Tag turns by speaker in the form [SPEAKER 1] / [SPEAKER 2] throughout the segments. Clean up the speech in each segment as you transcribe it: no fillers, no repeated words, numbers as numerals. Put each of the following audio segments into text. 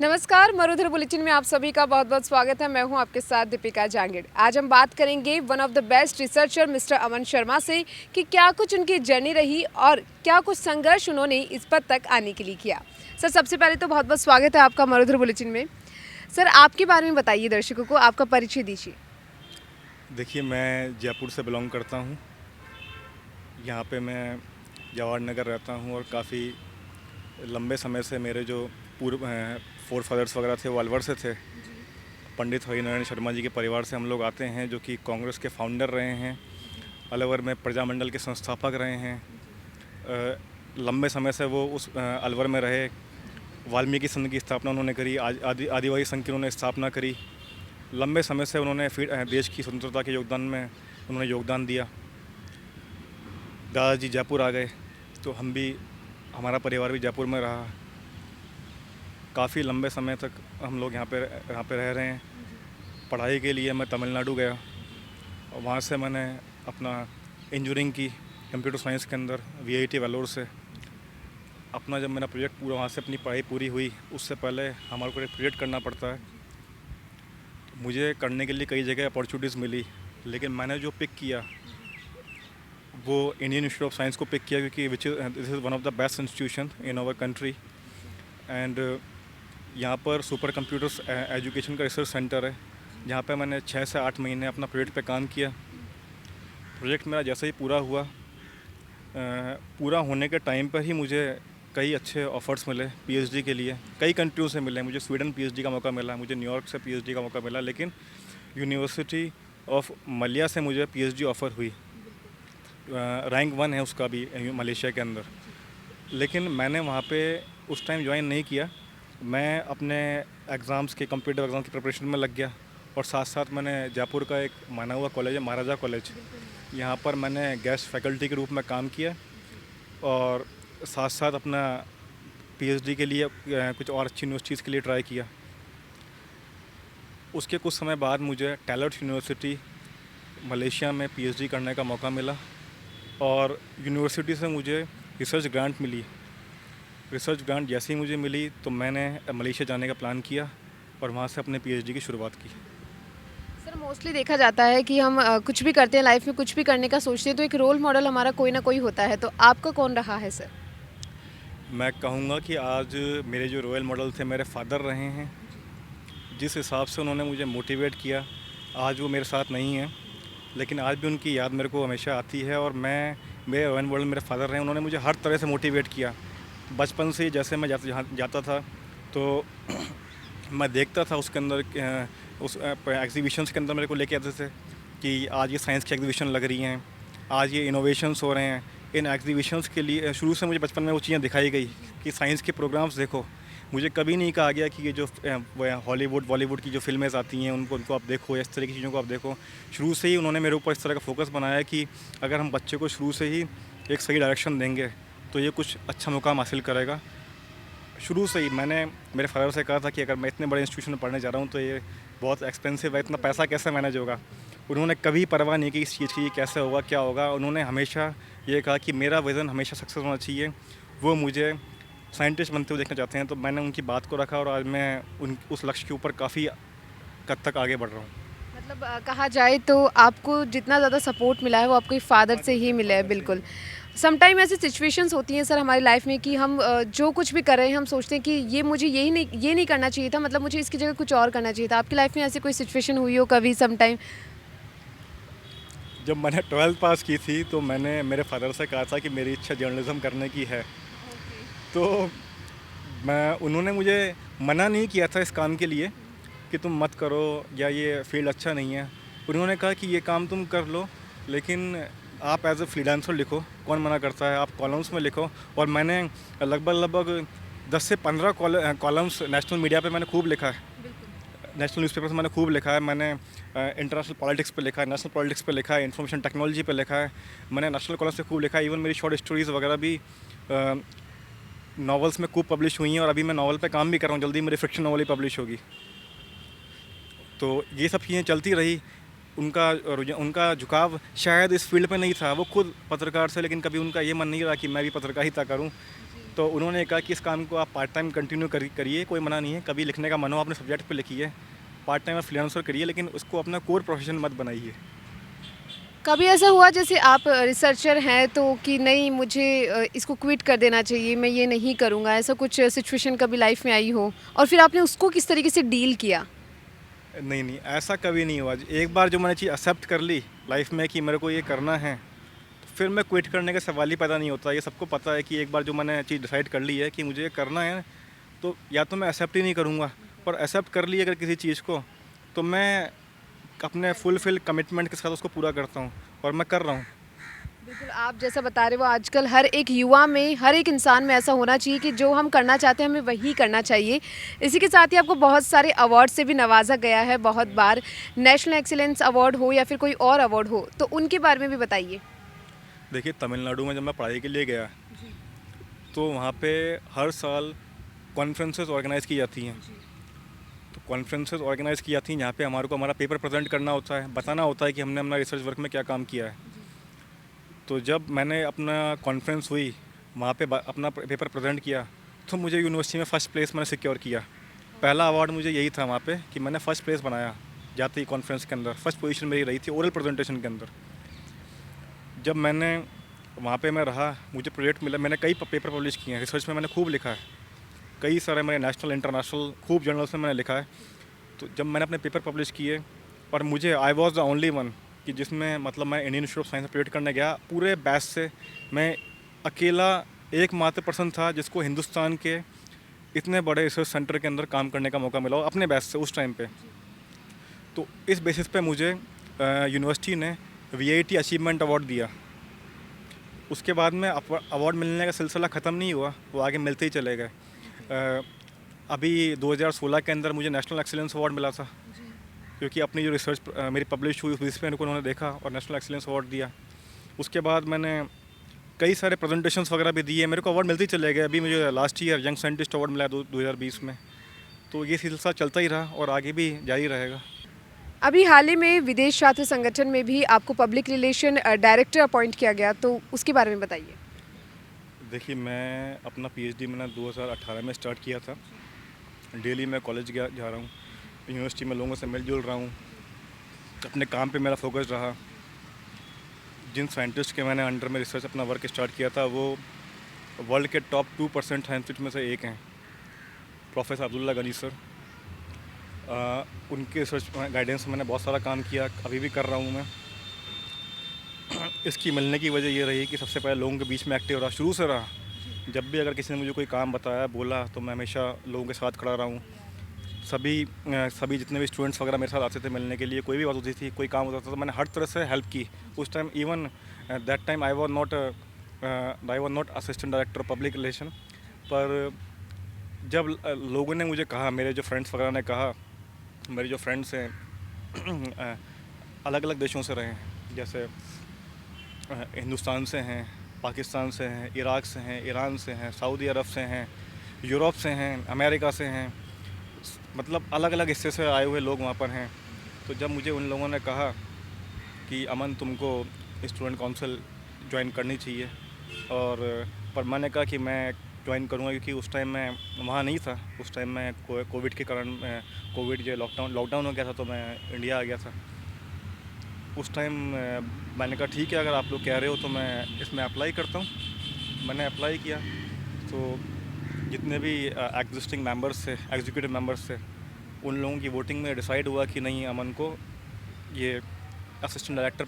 [SPEAKER 1] नमस्कार, मरुधर बुलेटिन में आप सभी का बहुत बहुत स्वागत है। मैं हूं आपके साथ दीपिका जांगिड़। आज हम बात करेंगे one of the best researcher Mr Aman Sharma से कि क्या कुछ उनकी जर्नी रही और क्या कुछ संघर्ष उन्होंने इस पद तक आने के लिए किया। सर, सबसे पहले तो बहुत बहुत स्वागत है आपका मरुधर बुलेटिन में। सर, आपके बारे में बताइए, दर्शकों को आपका परिचय दीजिए।
[SPEAKER 2] देखिए, मैं जयपुर से बिलोंग करता हूँ। यहाँ पे मैं जवाहर नगर रहता हूँ और काफ़ी लंबे समय से मेरे जो पूर्व फोर फादर्स वगैरह थे वो अलवर से थे। पंडित हरिनारायण शर्मा जी के परिवार से हम लोग आते हैं, जो कि कांग्रेस के फाउंडर रहे हैं। अलवर में प्रजामंडल के संस्थापक रहे हैं। लंबे समय से वो उस अलवर में रहे। वाल्मीकि संघ की स्थापना उन्होंने करी, आदिवासी संघ की उन्होंने स्थापना करी। लंबे समय से उन्होंने फिर देश की स्वतंत्रता के योगदान में उन्होंने योगदान दिया। दादाजी जयपुर आ गए तो हमारा परिवार भी जयपुर में रहा। काफ़ी लंबे समय तक हम लोग यहाँ पे रह रहे हैं। पढ़ाई के लिए मैं तमिलनाडु गया और वहाँ से मैंने अपना इंजीनियरिंग की कंप्यूटर साइंस के अंदर VIT वेलोर से। अपना जब मेरा प्रोजेक्ट पूरा वहाँ से अपनी पढ़ाई पूरी हुई, उससे पहले हमारे को एक प्रोजेक्ट करना पड़ता है। मुझे करने के लिए कई जगह अपॉर्चुनिटीज़ मिली, लेकिन मैंने जो पिक किया वो इंडियन इंस्टीट्यूट ऑफ साइंस को पिक किया, क्योंकि this is one of the best institution in our country. And यहाँ पर सुपर कंप्यूटर्स एजुकेशन का रिसर्च सेंटर है, जहाँ पे मैंने 6 से 8 महीने अपना प्रोजेक्ट पे काम किया। प्रोजेक्ट मेरा जैसे ही पूरा हुआ, पूरा होने के टाइम पर ही मुझे कई अच्छे ऑफ़र्स मिले PhD के लिए। कई कंट्रियों से मिले। मुझे स्वीडन PhD का मौका मिला, मुझे न्यूयॉर्क से PhD का मौका मिला, लेकिन यूनिवर्सिटी ऑफ मल्या से मुझे PhD ऑफ़र हुई। रैंक 1 है उसका भी मलेशिया के अंदर। लेकिन मैंने वहाँ पे उस टाइम ज्वाइन नहीं किया। मैं अपने एग्ज़ाम्स के कंप्यूटर एग्ज़ाम की प्रिपरेशन में लग गया और साथ साथ मैंने जयपुर का एक माना हुआ कॉलेज है, महाराजा कॉलेज, यहाँ पर मैंने गेस्ट फैकल्टी के रूप में काम किया और साथ साथ अपना PhD के लिए कुछ और अच्छी यूनिवर्सिटीज़ के लिए ट्राई किया। उसके कुछ समय बाद मुझे टैलेंट यूनिवर्सिटी मलेशिया में PhD करने का मौका मिला और यूनिवर्सिटी से मुझे रिसर्च ग्रांट मिली। रिसर्च ग्रांट जैसे ही मुझे मिली तो मैंने मलेशिया जाने का प्लान किया और वहाँ से अपने PhD की शुरुआत की।
[SPEAKER 1] सर, मोस्टली देखा जाता है कि हम कुछ भी करते हैं लाइफ में, कुछ भी करने का सोचते हैं तो एक रोल मॉडल हमारा कोई ना कोई होता है, तो आपका कौन रहा है सर?
[SPEAKER 2] मैं कहूँगा कि आज मेरे जो रोल मॉडल थे मेरे फादर रहे हैं। जिस हिसाब से उन्होंने मुझे मोटिवेट किया, आज वो मेरे साथ नहीं हैं, लेकिन आज भी उनकी याद मेरे को हमेशा आती है। और मेरे रोल मॉडल मेरे फादर रहे हैं। उन्होंने मुझे हर तरह से मोटिवेट किया। बचपन से जैसे मैं जहाँ जाता था तो मैं देखता था उसके अंदर उस एग्जीबिशंस के अंदर मेरे को लेके आते थे कि आज ये साइंस की एग्जीबिशन लग रही हैं, आज ये इनोवेशंस हो रहे हैं। इन एग्जीबिशंस के लिए शुरू से मुझे बचपन में वो चीज़ें दिखाई गई कि साइंस के प्रोग्राम्स देखो। मुझे कभी नहीं कहा गया कि ये जो हॉलीवुड बॉलीवुड की जो फिल्में आती हैं उनको आप देखो, या इस तरह की चीज़ों को आप देखो। शुरू से ही उन्होंने मेरे ऊपर इस तरह का फोकस बनाया कि अगर हम बच्चे को शुरू से ही एक सही डायरेक्शन देंगे तो ये कुछ अच्छा मुकाम हासिल करेगा। शुरू से ही मैंने मेरे फादर से कहा था कि अगर मैं इतने बड़े इंस्टीट्यूशन में पढ़ने जा रहा हूँ तो ये बहुत एक्सपेंसिव है, इतना पैसा कैसे मैनेज होगा। उन्होंने कभी परवाह नहीं की इस चीज़ की, कैसे होगा क्या होगा। उन्होंने हमेशा ये कहा कि मेरा विज़न हमेशा सक्सेस होना चाहिए, वो मुझे साइंटिस्ट बनते हुए देखना चाहते हैं। तो मैंने उनकी बात को रखा और आज मैं उस लक्ष्य के ऊपर काफ़ी कद तक आगे बढ़ रहा हूँ।
[SPEAKER 1] मतलब कहा जाए तो आपको जितना ज़्यादा सपोर्ट मिला है वो आपके फादर से ही मिला है। बिल्कुल। समटाइम ऐसी सिचुएशंस होती हैं सर हमारी लाइफ में कि हम जो कुछ भी कर रहे हैं हम सोचते हैं कि ये नहीं करना चाहिए था, मतलब मुझे इसकी जगह कुछ और करना चाहिए था। आपकी लाइफ में ऐसी कोई सिचुएशन हुई हो कभी समटाइम?
[SPEAKER 2] जब मैंने 12th पास की थी तो मैंने मेरे फादर से कहा था कि मेरी इच्छा जर्नलिज़्म करने की है। तो उन्होंने मुझे मना नहीं किया था इस काम के लिए कि तुम मत करो या ये फील्ड अच्छा नहीं है। उन्होंने कहा कि ये काम तुम कर लो, लेकिन आप एज ए फ्रीलांसर लिखो, कौन मना करता है, आप कॉलम्स में लिखो। और मैंने लगभग 10 से 15 कॉलम्स नेशनल मीडिया पे मैंने खूब लिखा है। नेशनल न्यूज़पेपर से मैंने खूब लिखा है। मैंने इंटरनेशनल पॉलिटिक्स पे लिखा है, नेशनल पॉलिटिक्स पे लिखा है, इन्फॉर्मेशन टेक्नोलॉजी पे लिखा है। मैंने नेशनल कॉलम से खूब लिखा है। इवन मेरी शॉर्ट स्टोरीज़ वगैरह भी नॉवेल्स में खूब पब्लिश हुई हैं और अभी मैं नॉवल पे काम भी कर रहा हूँ। जल्दी मेरी फिक्शन नॉवल ही पब्लिश होगी। तो ये सब चीज़ें चलती रही। उनका झुकाव शायद इस फील्ड पे नहीं था, वो खुद पत्रकार से, लेकिन कभी उनका ये मन नहीं रहा कि मैं भी पत्रकारिता करूं। तो उन्होंने कहा कि इस काम को आप पार्ट टाइम कंटिन्यू करिए, कोई मना नहीं है, कभी लिखने का मन हो अपने सब्जेक्ट पे लिखिए, पार्ट टाइम आप फ्रीलांसर करिए, लेकिन उसको अपना कोर प्रोफेशन मत बनाइए।
[SPEAKER 1] कभी ऐसा हुआ जैसे आप रिसर्चर हैं तो कि नहीं मुझे इसको क्विट कर देना चाहिए, मैं ये नहीं करूँगा, ऐसा कुछ सिचुएशन कभी लाइफ में आई हो और फिर आपने उसको किस तरीके से डील किया?
[SPEAKER 2] नहीं, नहीं, ऐसा कभी नहीं हुआ। एक बार जो मैंने चीज़ एक्सेप्ट कर ली लाइफ में कि मेरे को ये करना है, तो फिर मैं क्विट करने का सवाल ही पैदा नहीं होता। ये सबको पता है कि एक बार जो मैंने चीज़ डिसाइड कर ली है कि मुझे ये करना है, तो या तो मैं एक्सेप्ट ही नहीं करूँगा, पर एक्सेप्ट कर ली अगर किसी चीज़ को, तो मैं अपने फुलफिल कमिटमेंट के साथ उसको पूरा करता हूँ, और मैं कर रहा हूँ।
[SPEAKER 1] बिल्कुल, आप जैसा बता रहे हो आजकल हर एक युवा में, हर एक इंसान में ऐसा होना चाहिए कि जो हम करना चाहते हैं हमें वही करना चाहिए। इसी के साथ ही आपको बहुत सारे अवार्ड से भी नवाजा गया है बहुत बार, नेशनल एक्सीलेंस अवार्ड हो या फिर कोई और अवार्ड हो, तो उनके बारे में भी बताइए।
[SPEAKER 2] देखिए, तमिलनाडु में जब मैं पढ़ाई के लिए गया, तो वहाँ पे हर साल कॉन्फ्रेंसेस ऑर्गेनाइज़ की जाती हैं। तो कॉन्फ्रेंसेस ऑर्गेनाइज़ की जाती हैं, यहाँ पे हमारे को हमारा पेपर प्रेजेंट करना होता है, बताना होता है कि हमने अपना रिसर्च वर्क में क्या काम किया है। तो जब मैंने अपना कॉन्फ्रेंस हुई, वहाँ पे अपना पेपर प्रेजेंट किया, तो मुझे यूनिवर्सिटी में फ़र्स्ट प्लेस मैंने सिक्योर किया। पहला अवार्ड मुझे यही था वहाँ पे कि मैंने फ़र्स्ट प्लेस बनाया, जाते ही कॉन्फ्रेंस के अंदर फर्स्ट पोजीशन मेरी रही थी ओरल प्रेजेंटेशन के अंदर। जब मैंने वहाँ पे मैं रहा, मुझे प्रोजेक्ट मिला, मैंने कई पेपर पब्लिश किए हैं, रिसर्च में मैंने खूब लिखा है, कई सारे मेरे नेशनल इंटरनेशनल खूब जर्नल्स में मैंने लिखा है। तो जब मैंने अपने पेपर पब्लिश किए, और मुझे I was the only one कि जिसमें मतलब मैं इंडियन इंस्टीट्यूट ऑफ साइंस में प्रोजेक्ट करने गया, पूरे बैच से मैं अकेला एकमात्र पर्सन था जिसको हिंदुस्तान के इतने बड़े रिसर्च सेंटर के अंदर काम करने का मौका मिला अपने बैच से उस टाइम पे। तो इस बेसिस पे मुझे यूनिवर्सिटी ने वीआईटी अचीवमेंट अवार्ड दिया। उसके बाद में अवार्ड मिलने का सिलसिला ख़त्म नहीं हुआ, वो आगे मिलते ही चले गए। अभी 2016 के अंदर मुझे नेशनल एक्सीलेंस अवार्ड मिला था, क्योंकि अपनी जो रिसर्च मेरी पब्लिश हुई उस पर उन्होंने देखा और नेशनल एक्सीलेंस अवार्ड दिया। उसके बाद मैंने कई सारे प्रेजेंटेशंस वगैरह भी दिए, मेरे को अवार्ड मिलते ही चले गए। अभी मुझे last year young scientist award मिला 2020 में। तो ये सिलसिला चलता ही रहा और आगे भी जारी रहेगा।
[SPEAKER 1] अभी हाल ही में विदेश छात्र संगठन में भी आपको पब्लिक रिलेशन डायरेक्टर अपॉइंट किया गया, तो उसके बारे में बताइए।
[SPEAKER 2] देखिए, मैं अपना पीएचडी मैंने 2018 में स्टार्ट किया था। डेली मैं कॉलेज जा रहा हूँ, यूनिवर्सिटी में लोगों से मिल जुल रहा हूँ, अपने काम पे मेरा फोकस रहा। जिन साइंटिस्ट के मैंने अंडर में रिसर्च अपना वर्क स्टार्ट किया था, वो वर्ल्ड के टॉप 2% साइंटिस्ट में से एक हैं, प्रोफेसर अब्दुल्ला गनी सर। उनके रिसर्च गाइडेंस में मैंने बहुत सारा काम किया, अभी भी कर रहा हूँ मैं। इसकी मिलने की वजह ये रही कि सबसे पहले लोगों के बीच में एक्टिव रहा, शुरू से रहा। जब भी अगर किसी ने मुझे कोई काम बताया, बोला, तो मैं हमेशा लोगों के साथ खड़ा रहा हूँ। सभी जितने भी स्टूडेंट्स वगैरह मेरे साथ आते थे मिलने के लिए, कोई भी बात होती थी, कोई काम होता था, तो मैंने हर तरह से हेल्प की। उस time even that time I was not assistant director public relation. पर जब लोगों ने मुझे कहा, मेरे जो फ्रेंड्स वगैरह ने कहा, मेरे जो फ्रेंड्स हैं अलग अलग देशों से रहे हैं, जैसे हिंदुस्तान से हैं, पाकिस्तान से हैं, इराक से हैं, ईरान से हैं, सऊदी अरब से हैं, यूरोप से हैं, अमेरिका से हैं, मतलब अलग अलग हिस्से से आए हुए लोग वहाँ पर हैं। तो जब मुझे उन लोगों ने कहा कि अमन, तुमको स्टूडेंट काउंसिल ज्वाइन करनी चाहिए, और पर मैंने कहा कि मैं ज्वाइन करूँगा, क्योंकि उस टाइम मैं वहाँ नहीं था। उस टाइम मैं कोविड के कारण, कोविड जो लॉकडाउन हो गया था, तो मैं इंडिया आ गया था। उस टाइम मैंने कहा ठीक है, अगर आप लोग कह रहे हो तो मैं इसमें अप्लाई करता हूँ। मैंने अप्लाई किया, तो जितने भी एग्जिस्टिंग मेंबर्स थे, एग्जीक्यूटिव मेंबर्स थे, उन लोगों की वोटिंग में डिसाइड हुआ कि नहीं, अमन को ये असिस्टेंट डायरेक्टर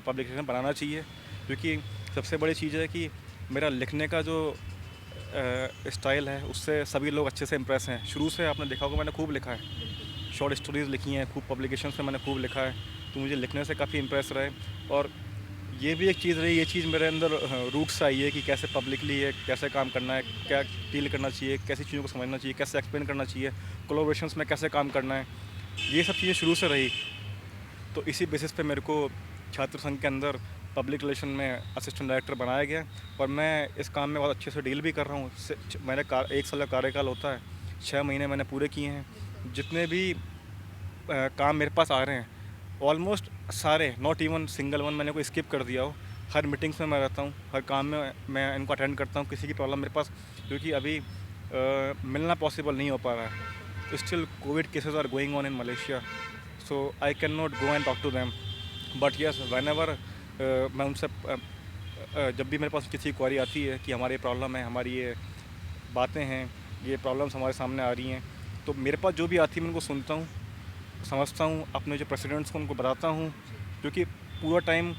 [SPEAKER 2] पब्लिकेशन बनाना चाहिए। क्योंकि सबसे बड़ी चीज़ है कि मेरा लिखने का जो स्टाइल है, उससे सभी लोग अच्छे से इम्प्रेस हैं। शुरू से आपने देखा होगा मैंने खूब लिखा है, शॉर्ट स्टोरीज़ लिखी हैं, खूब पब्लिकेशंस में मैंने खूब लिखा है, तो मुझे लिखने से काफ़ी इम्प्रेस रहे। और ये भी एक चीज़ रही, ये चीज़ मेरे अंदर रूट्स आई है कि कैसे पब्लिकली ये कैसे काम करना है, क्या डील करना चाहिए, कैसी चीज़ों को समझना चाहिए, कैसे एक्सप्लेन करना चाहिए, कोलैबोरेशंस में कैसे काम करना है, ये सब चीज़ें शुरू से रही। तो इसी बेसिस पे मेरे को छात्र संघ के अंदर पब्लिक रिलेशन में असिस्टेंट डायरेक्टर बनाया गया, और मैं इस काम में बहुत अच्छे से डील भी कर रहा हूँ। मैंने 1 साल का कार्यकाल होता है, 6 महीने मैंने पूरे किए हैं। जितने भी काम मेरे पास आ रहे हैं, ऑलमोस्ट सारे, नॉट इवन सिंगल वन मैंने कोई स्किप कर दिया हो। हर मीटिंग्स में मैं रहता हूँ, हर काम में मैं इनको अटेंड करता हूँ। किसी की प्रॉब्लम मेरे पास क्योंकि अभी मिलना पॉसिबल नहीं हो पा रहा है। Still Covid cases are going on in Malaysia, so I can not go and talk to them, but yes whenever मैं उनसे जब भी मेरे पास किसी क्वारी आती है कि हमारी प्रॉब्लम है, हमारी ये बातें हैं, ये प्रॉब्लम्स हमारे सामने आ रही हैं, तो मेरे पास जो भी आती है मैं उनको सुनता हूँ, समझता हूँ, अपने जो प्रेसिडेंट्स को उनको बताता हूँ, क्योंकि पूरा टाइम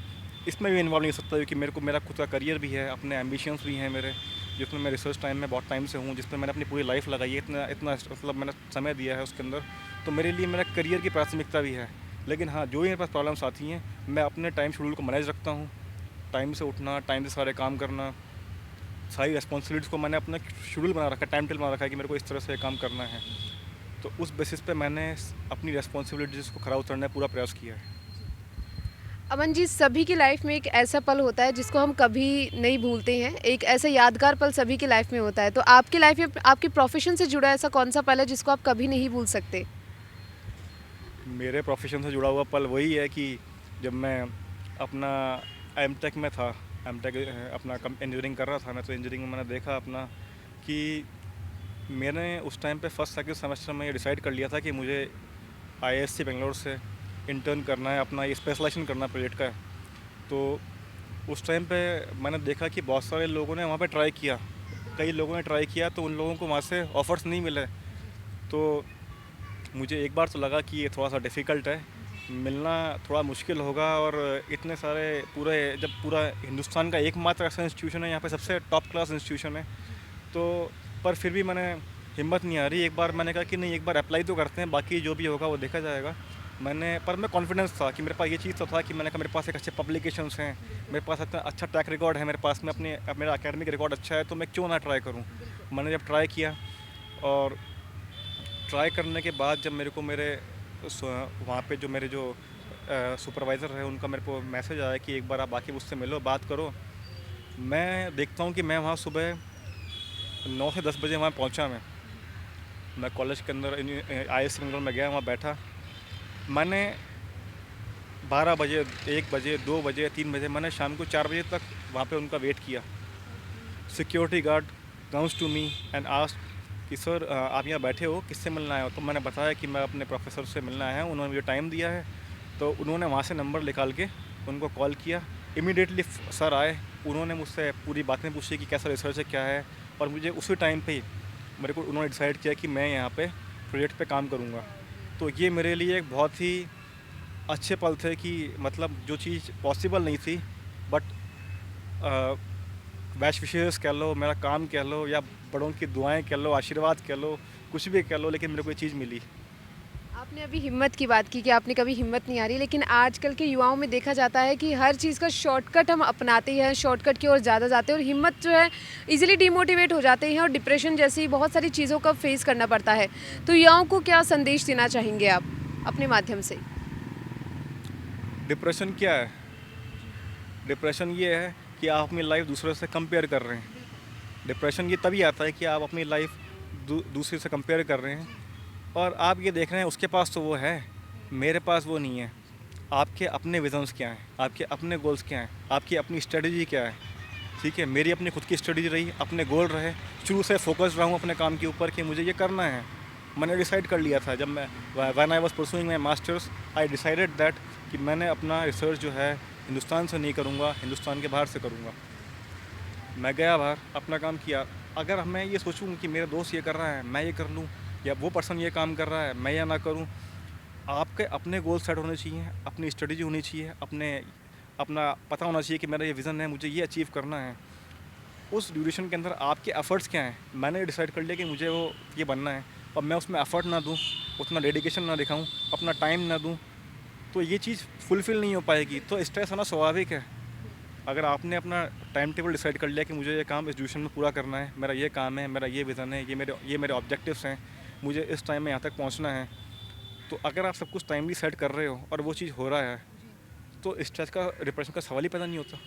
[SPEAKER 2] इसमें भी इन्वॉल्व नहीं हो सकता, क्योंकि मेरे को मेरा खुद का करियर भी है, अपने एम्बिशंस भी हैं मेरे, जिसमें मैं रिसर्च टाइम में बहुत टाइम से हूँ, जिसमें मैंने अपनी पूरी लाइफ लगाई है, इतना इतना मतलब मैंने समय दिया है उसके अंदर, तो मेरे लिए मेरा करियर की प्राथमिकता भी है। लेकिन हाँ, जो भी मेरे पास प्रॉब्लम्स आती हैं, मैं अपने टाइम शेड्यूल को मैनेज रखता हूँ, टाइम से उठना, टाइम से सारे काम करना, सारी रिस्पॉन्सिबिलिटीज़ को मैंने अपना शेड्यूल बना रखा है, टाइम टेबल बना रखा है कि मेरे को इस तरह से काम करना है। तो उस बेसिस पे मैंने अपनी रिस्पॉन्सिबिलिटीज़ को खरा उतरने का पूरा प्रयास किया है।
[SPEAKER 1] अमन जी, सभी की लाइफ में एक ऐसा पल होता है जिसको हम कभी नहीं भूलते हैं, एक ऐसा यादगार पल सभी की लाइफ में होता है। तो आपकी लाइफ में आपकी प्रोफेशन से जुड़ा ऐसा कौन सा पल है जिसको आप कभी नहीं भूल सकते?
[SPEAKER 2] मेरे प्रोफेशन से जुड़ा हुआ पल वही है कि जब मैं अपना एमटेक में था, एमटेक अपना इंजीनियरिंग कर रहा था मैं, तो इंजीनियरिंग में मैंने देखा अपना कि मैंने उस टाइम पे फर्स्ट सेकंड सेमेस्टर में ये डिसाइड कर लिया था कि मुझे आईआईएससी बेंगलोर से इंटर्न करना है, अपना ये स्पेशलाइजेशन करना है प्रोजेक्ट का। तो उस टाइम पे मैंने देखा कि बहुत सारे लोगों ने वहाँ पे ट्राई किया, कई लोगों ने ट्राई किया, तो उन लोगों को वहाँ से ऑफ़र्स नहीं मिले। तो मुझे एक बार तो लगा कि ये थोड़ा सा डिफ़िकल्ट है, मिलना थोड़ा मुश्किल होगा, और इतने सारे जब पूरा हिंदुस्तान का एकमात्र ऐसा इंस्टीट्यूशन है, यहाँ पे सबसे टॉप क्लास इंस्टीट्यूशन है, तो पर फिर भी मैंने हिम्मत नहीं आ रही। एक बार मैंने कहा कि नहीं, एक बार अप्लाई तो करते हैं, बाकी जो भी होगा वो देखा जाएगा। पर मैं कॉन्फिडेंस था कि मेरे पास ये चीज़ तो था कि मैंने कहा मेरे पास एक अच्छे पब्लिकेशंस हैं, मेरे पास इतना अच्छा ट्रैक रिकॉर्ड है, मेरे पास में मेरा एकेडमिक रिकॉर्ड अच्छा है, तो मैं क्यों ना ट्राई करूँ। मैंने जब ट्राई किया, और ट्राई करने के बाद जब मेरे को वहाँ पे जो मेरे जो सुपरवाइज़र है उनका मेरे को मैसेज आया कि एक बार आप आके मुझसे मिलो, बात करो। मैं देखता हूँ कि मैं वहाँ सुबह 9 से 10 बजे वहाँ पहुँचा। मैं कॉलेज के अंदर आईआईएससी बेंगलोर में गया, वहाँ बैठा। मैंने 12 बजे, 1 बजे, 2 बजे, 3 बजे, मैंने शाम को 4 बजे तक वहाँ पे उनका वेट किया। Security guard comes to me and asked कि सर आप यहाँ बैठे हो, किससे मिलना आए हो? तो मैंने बताया कि मैं अपने प्रोफेसर से मिलना आया हूँ, उन्होंने मुझे टाइम दिया है। तो उन्होंने वहाँ से नंबर निकाल के उनको कॉल किया। इमीडिएटली सर आए, उन्होंने मुझसे पूरी बातें पूछी कि कैसा रिसर्च है, क्या है, और मुझे उसी टाइम पे ही उन्होंने डिसाइड किया कि मैं यहाँ पे प्रोजेक्ट पे काम करूँगा। तो ये मेरे लिए एक बहुत ही अच्छे पल थे कि मतलब जो चीज़ पॉसिबल नहीं थी, बट बेस्ट विशेस कह लो, मेरा काम कह लो, या बड़ों की दुआएं कह लो, आशीर्वाद कह लो, कुछ भी कह लो, लेकिन मेरे को ये चीज़ मिली।
[SPEAKER 1] आपने अभी हिम्मत की बात की कि आपने कभी हिम्मत नहीं आ रही, लेकिन आजकल के युवाओं में देखा जाता है कि हर चीज़ का शॉर्टकट हम अपनाते हैं, शॉर्टकट की ओर ज़्यादा जाते हैं और हिम्मत जो है इजीली डिमोटिवेट हो जाते हैं और डिप्रेशन जैसी बहुत सारी चीज़ों का फेस करना पड़ता है। तो युवाओं को क्या संदेश देना चाहेंगे आप अपने माध्यम से?
[SPEAKER 2] डिप्रेशन क्या है? डिप्रेशन ये है कि आप अपनी लाइफ दूसरों से कंपेयर कर रहे हैं। डिप्रेशन ये तभी आता है कि आप अपनी लाइफ दूसरे से कंपेयर कर रहे हैं, और आप ये देख रहे हैं उसके पास तो वो है, मेरे पास वो नहीं है। आपके अपने विजन्स क्या हैं, आपके अपने गोल्स क्या हैं, आपकी अपनी स्ट्रेटजी क्या है? ठीक है, मेरी अपनी खुद की स्ट्रेटजी रही, अपने गोल रहे, शुरू से फोकस रहा हूँ अपने काम के ऊपर कि मुझे ये करना है। मैंने डिसाइड कर लिया था जब मैं when I was pursuing my masters, I decided that कि मैंने अपना रिसर्च जो है हिंदुस्तान से नहीं करूँगा, हिंदुस्तान के बाहर से करूँगा। मैं गया बाहर, अपना काम किया। अगर मैं ये सोचूँ कि मेरा दोस्त ये कर रहा है, मैं ये कर लूँ, या वो पर्सन ये काम कर रहा है, मैं ये ना करूँ, आपके अपने गोल सेट होने चाहिए, अपनी स्ट्रेटजी होनी चाहिए, अपना पता होना चाहिए कि मेरा ये विज़न है, मुझे ये अचीव करना है। उस ड्यूरेशन के अंदर आपके एफ़र्ट्स क्या हैं? मैंने डिसाइड कर लिया कि मुझे वो ये बनना है, और मैं उसमें एफ़र्ट ना दूँ, उतना डेडिकेशन ना दिखाऊँ, अपना टाइम ना दूँ, तो ये चीज़ फुलफ़िल नहीं हो पाएगी। तो स्ट्रेस आना स्वाभाविक है। अगर आपने अपना टाइम टेबल डिसाइड कर लिया कि मुझे ये काम इस ड्यूरेशन में पूरा करना है, मेरा ये काम है, मेरा ये विज़न है, ये मेरे ऑब्जेक्टिव्स हैं, मुझे इस टाइम में यहाँ तक पहुँचना है, तो अगर आप सब कुछ टाइमली सेट कर रहे हो और वो चीज़ हो रहा है, तो स्ट्रेस का, डिप्रेशन का सवाल ही पैदा नहीं होता।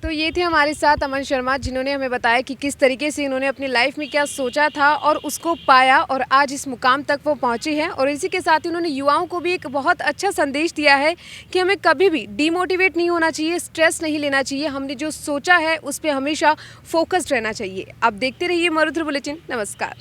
[SPEAKER 1] तो ये थे हमारे साथ अमन शर्मा, जिन्होंने हमें बताया कि किस तरीके से इन्होंने अपनी लाइफ में क्या सोचा था और उसको पाया और आज इस मुकाम तक वो पहुंचे हैं। और इसी के साथ ही उन्होंने युवाओं को भी एक बहुत अच्छा संदेश दिया है कि हमें कभी भी डीमोटिवेट नहीं होना चाहिए, स्ट्रेस नहीं लेना चाहिए, हमने जो सोचा है उस पर हमेशा फोकस्ड रहना चाहिए। आप देखते रहिए मरुधर बुलेटिन। नमस्कार।